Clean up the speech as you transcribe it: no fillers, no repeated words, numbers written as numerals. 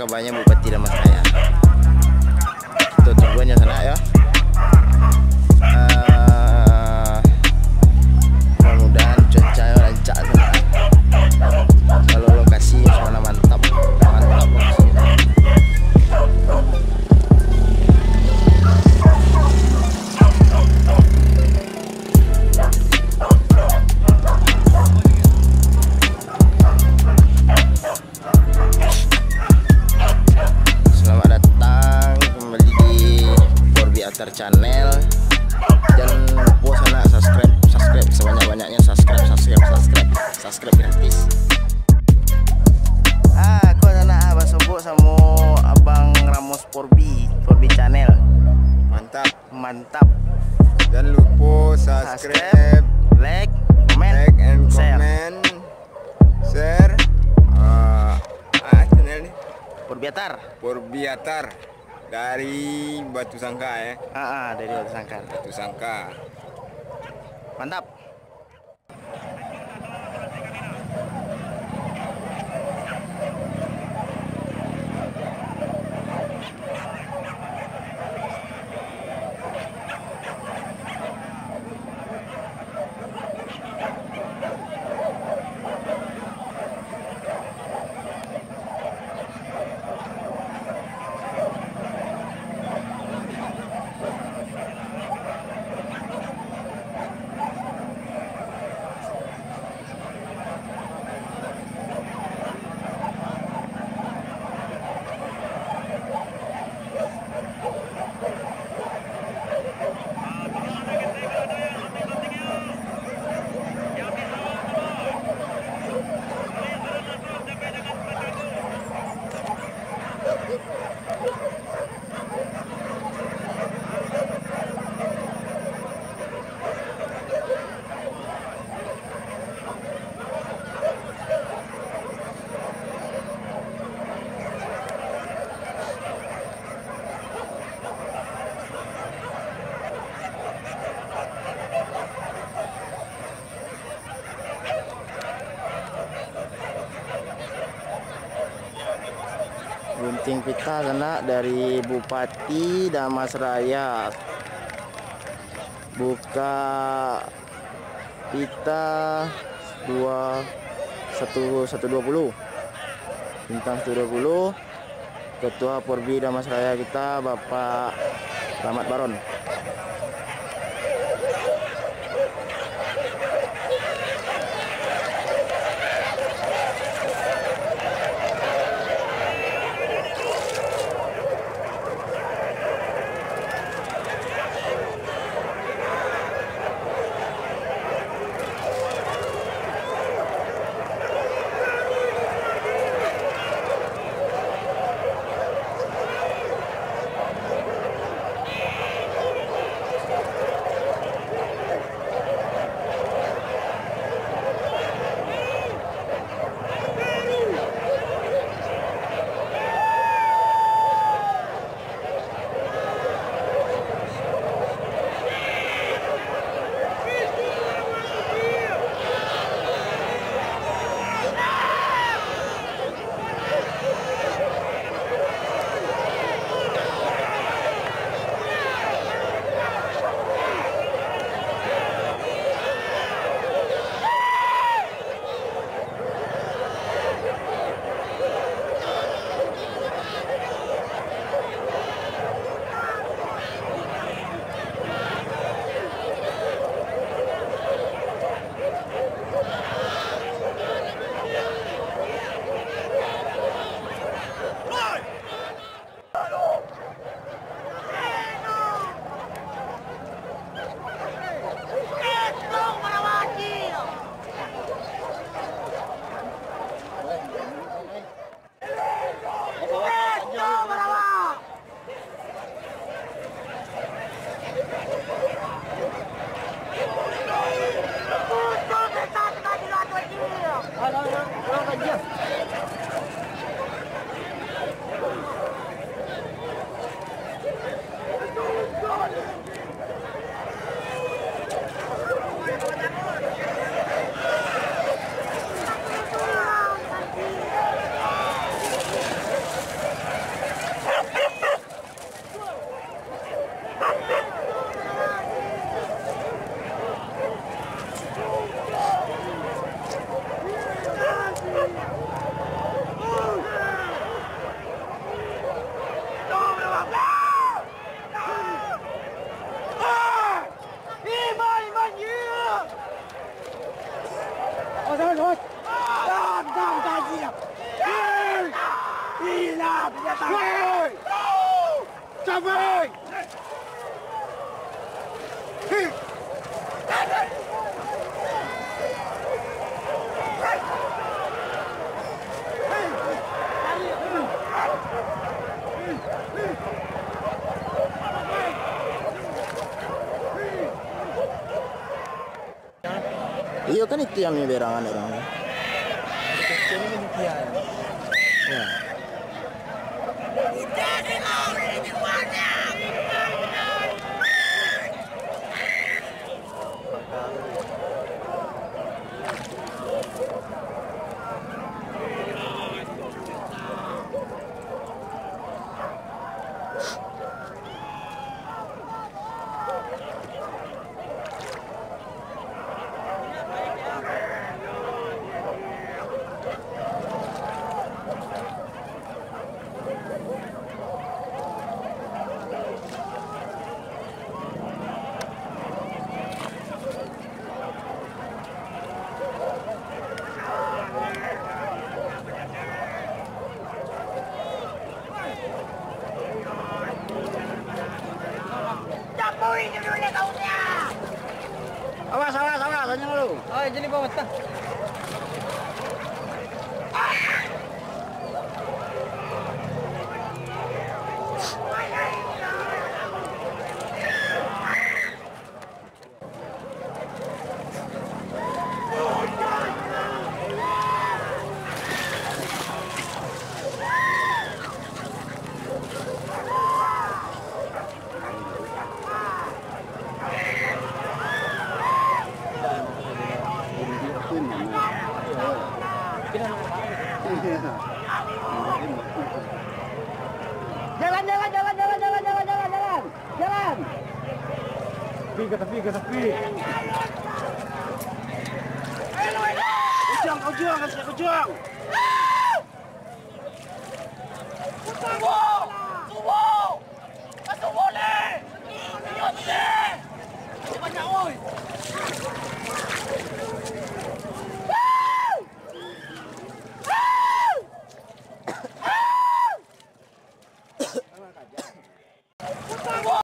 kabarnya Bupati Damastraya. Kita tungguannya sana ya. Mudah-mudahan cuacanya lancar sana. Kalau lokasi sana mantap, mantap lokasinya. Channel, jangan lupa sana subscribe sebanyak-banyaknya, subscribe gratis. Aku sana abang sobok sama abang Ramos Porbi channel. Mantap. Jangan lupa subscribe, like, comment, share. Channel ini Porbiatar dari Batu Sangka ya. Dari Batu Sangka. Mantap. Gunting pita kena dari Bupati Damastraya. Buka pita 120 bintang 120. Ketua Porbi Damastraya kita Bapak Rahmat Baron. Woi! Sampai! Iya kan itu yang berangan orang. Ini demikian. Ya. Awas, hanya lu. Oh, jadi bawa tah. Jalan. Tepi ke tepi. Ujung.